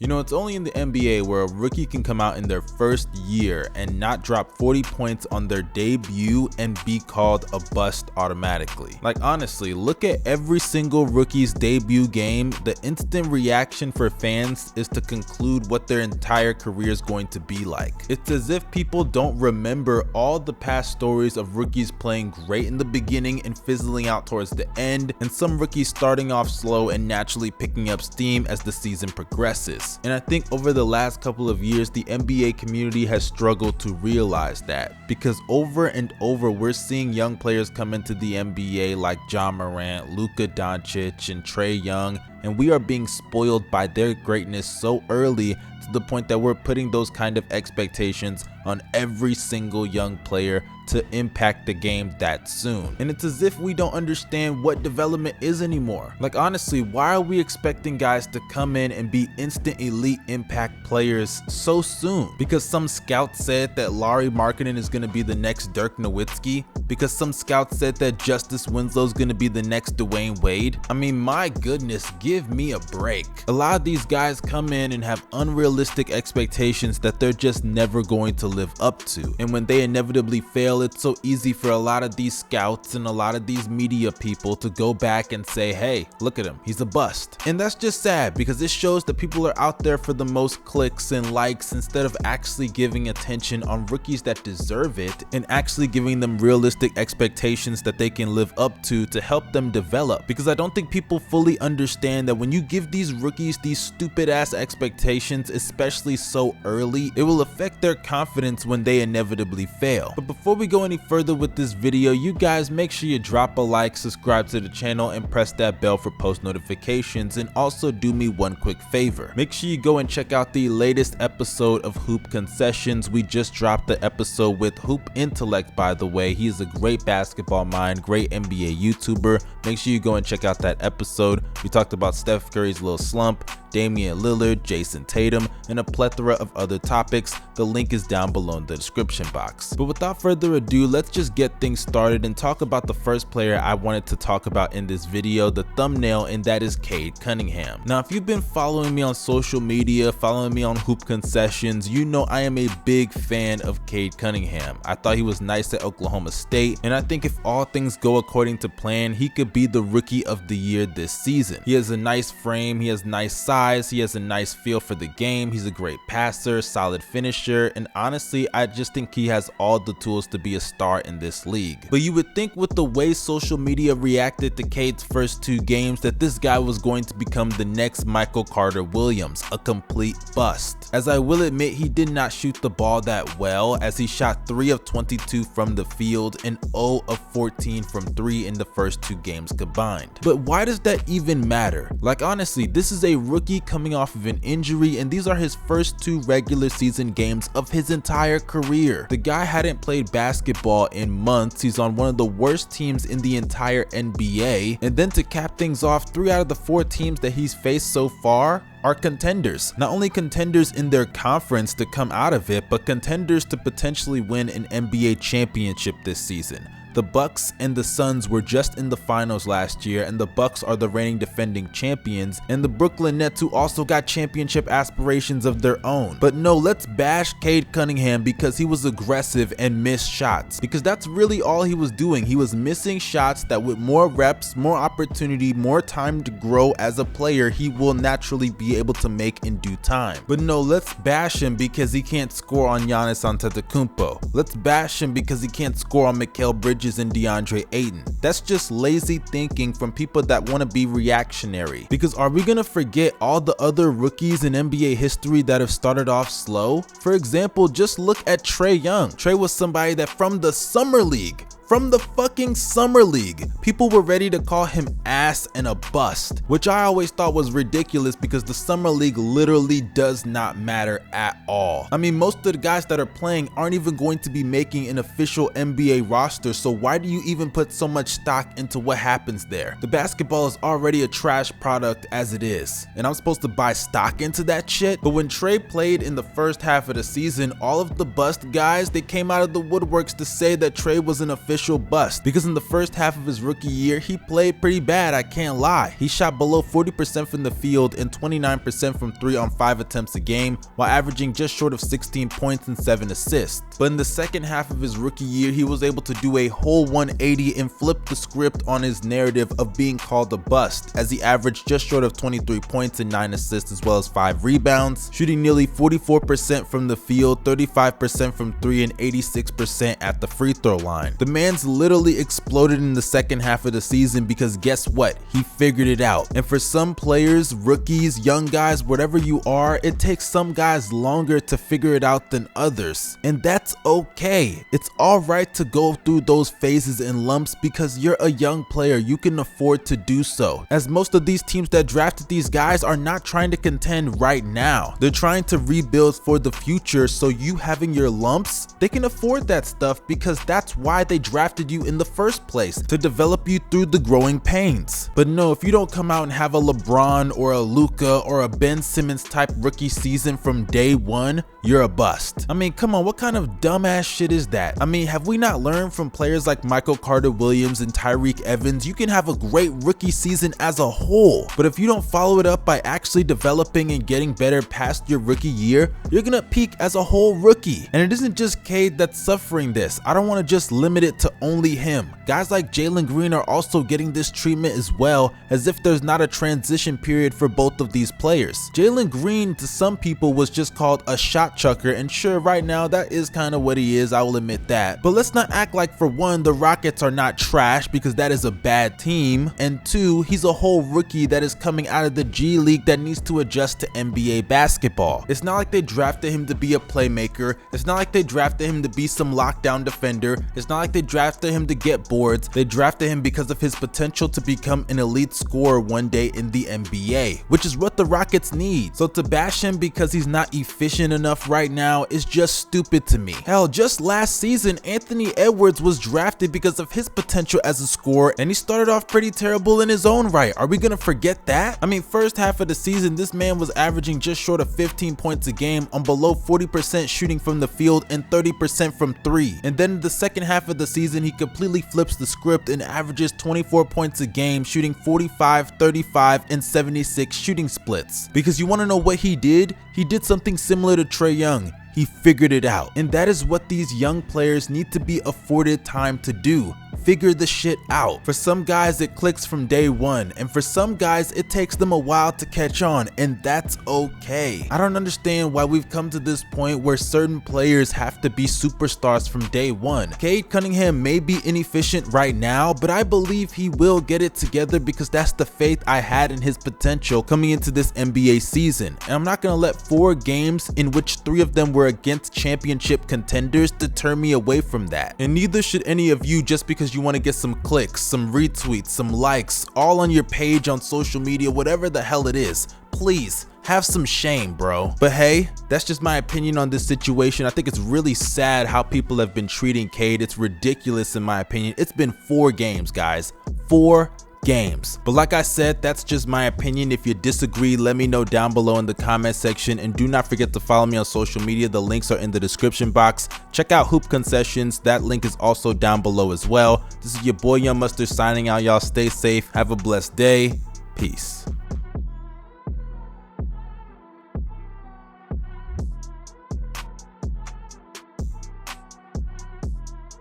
You know, it's only in the NBA where a rookie can come out in their first year and not drop 40 points on their debut and be called a bust automatically. Like, honestly, look at every single rookie's debut game. The instant reaction for fans is to conclude what their entire career is going to be like. It's as if people don't remember all the past stories of rookies playing great in the beginning and fizzling out towards the end, and some rookies starting off slow and naturally picking up steam as the season progresses. And I think over the last couple of years, the NBA community has struggled to realize that, because over and over we're seeing young players come into the NBA like Ja Morant, Luka Doncic, and Trey Young, and we are being spoiled by their greatness so early to the point that we're putting those kind of expectations on every single young player to impact the game that soon. And it's as if we don't understand what development is anymore. Like, honestly, why are we expecting guys to come in and be instant elite impact players so soon? Because some scout said that Lauri Markkanen is going to be the next Dirk Nowitzki? Because some scout said that Justice Winslow is going to be the next Dwayne Wade? I mean, my goodness, give me a break. A lot of these guys come in and have unrealistic expectations that they're just never going to live up to. And when they inevitably fail, it's so easy for a lot of these scouts and a lot of these media people to go back and say, hey, look at him, he's a bust. And that's just sad, because it shows that people are out there for the most clicks and likes instead of actually giving attention on rookies that deserve it and actually giving them realistic expectations that they can live up to help them develop. Because I don't think people fully understand that when you give these rookies these stupid ass expectations, especially so early, it will affect their confidence when they inevitably fail. But before we go any further with this video, you guys make sure you drop a like, subscribe to the channel, and press that bell for post notifications. And also do me one quick favor, make sure you go and check out the latest episode of Hoop Concessions. We just dropped the episode with Hoop Intellect, by the way. He is a great basketball mind, great NBA YouTuber. Make sure you go and check out that episode. We talked about Steph Curry's little slump, Damian Lillard, Jason Tatum, and a plethora of other topics. The link is down below in the description box. But without further ado, let's just get things started and talk about the first player I wanted to talk about in this video, the thumbnail, and that is Kade Cunningham. Now, if you've been following me on social media, following me on Hoop Concessions, you know I am a big fan of Kade Cunningham. I thought he was nice at Oklahoma State, and I think if all things go according to plan, he could be the rookie of the year this season. He has a nice frame, he has nice size, he has a nice feel for the game, he's a great passer, solid finisher, and honestly, I just think he has all the tools to be a star in this league. But you would think with the way social media reacted to Cade's first 2 games that this guy was going to become the next Michael Carter Williams, a complete bust. As I will admit, he did not shoot the ball that well, as he shot 3 of 22 from the field and 0 of 14 from 3 in the first 2 games combined. But why does that even matter? Like, honestly, this is a rookie coming off of an injury, and these are his first 2 regular season games of his entire career. The guy hadn't played basketball in months, he's on one of the worst teams in the entire NBA, and then to cap things off, 3 out of the 4 teams that he's faced so far are contenders. Not only contenders in their conference to come out of it, but contenders to potentially win an NBA championship this season. The Bucks and the Suns were just in the finals last year, and the Bucks are the reigning defending champions, and the Brooklyn Nets, who also got championship aspirations of their own. But no, let's bash Kade Cunningham because he was aggressive and missed shots, because that's really all he was doing. He was missing shots that with more reps, more opportunity, more time to grow as a player, he will naturally be able to make in due time. But no, let's bash him because he can't score on Giannis Antetokounmpo. Let's bash him because he can't score on Mikal Bridges and DeAndre Ayton. That's just lazy thinking from people that want to be reactionary. Because are we gonna forget all the other rookies in NBA history that have started off slow? For example, just look at Trey Young. Trey was somebody that from the summer league, from the fucking summer league, people were ready to call him ass and a bust, which I always thought was ridiculous because the summer league literally does not matter at all. I mean, most of the guys that are playing aren't even going to be making an official NBA roster, so why do you even put so much stock into what happens there? The basketball is already a trash product as it is, and I'm supposed to buy stock into that shit? But when Trey played in the first half of the season, all of the bust guys, they came out of the woodworks to say that Trey was an official official bust, because in the first half of his rookie year, he played pretty bad, I can't lie. He shot below 40% from the field and 29% from 3 on 5 attempts a game, while averaging just short of 16 points and 7 assists. But in the second half of his rookie year, he was able to do a whole 180 and flip the script on his narrative of being called a bust, as he averaged just short of 23 points and 9 assists as well as 5 rebounds, shooting nearly 44% from the field, 35% from 3, and 86% at the free throw line. The man's literally exploded in the second half of the season because guess what? He figured it out. And for some players, rookies, young guys, whatever you are, it takes some guys longer to figure it out than others. And that's okay. It's alright to go through those phases and lumps because you're a young player. You can afford to do so. As most of these teams that drafted these guys are not trying to contend right now. They're trying to rebuild for the future, so you having your lumps, they can afford that stuff because that's why they drafted you in the first place, to develop you through the growing pains. But no, if you don't come out and have a LeBron or a Luka or a Ben Simmons type rookie season from day one, you're a bust. I mean, come on, what kind of dumbass shit is that? I mean, have we not learned from players like Michael Carter-Williams and Tyreek Evans? You can have a great rookie season as a whole, but if you don't follow it up by actually developing and getting better past your rookie year, you're gonna peak as a whole rookie. And it isn't just Cade that's suffering this. I don't want to just limit it to only him. Guys like Jalen Green are also getting this treatment as well, as if there's not a transition period for both of these players. Jalen Green to some people was just called a shot chucker, and sure, right now that is kind of what he is, I will admit that. But let's not act like, for one, the Rockets are not trash, because that is a bad team, and two, he's a whole rookie that is coming out of the G League that needs to adjust to NBA basketball. It's not like they drafted him to be a playmaker. It's not like they drafted him to be some lockdown defender. It's not like they drafted him to get boards. They drafted him because of his potential to become an elite scorer one day in the NBA, which is what the Rockets need. So to bash him because he's not efficient enough right now is just stupid to me. Hell, just last season, Anthony Edwards was drafted because of his potential as a scorer, and he started off pretty terrible in his own right. Are we gonna forget that? I mean, first half of the season, this man was averaging just short of 15 points a game on below 40% shooting from the field and 30% from 3. And then in the second half of the season, he completely flips the script and averages 24 points a game, shooting 45, 35, and 76 shooting splits. Because you wanna know what he did? He did something similar to Trey Young. He figured it out. And that is what these young players need to be afforded time to do. Figure the shit out. For some guys it clicks from day one, and for some guys it takes them a while to catch on, and that's okay. I don't understand why we've come to this point where certain players have to be superstars from day one. Kade Cunningham may be inefficient right now, but I believe he will get it together because that's the faith I had in his potential coming into this NBA season. And I'm not gonna let 4 games in which 3 of them were against championship contenders deter me away from that. And neither should any of you, just because you want to get some clicks, some retweets, some likes, all on your page on social media, whatever the hell it is. Please have some shame, bro. But hey, that's just my opinion on this situation. I think it's really sad how people have been treating Cade. It's ridiculous in my opinion. It's been 4 games, guys. 4 games. But like I said, that's just my opinion. If you disagree, let me know down below in the comment section, and do not forget to follow me on social media. The links are in the description box. Check out Hoop Concessions, that link is also down below as well. This is your boy Young Mustard signing out. Y'all stay safe, have a blessed day, peace.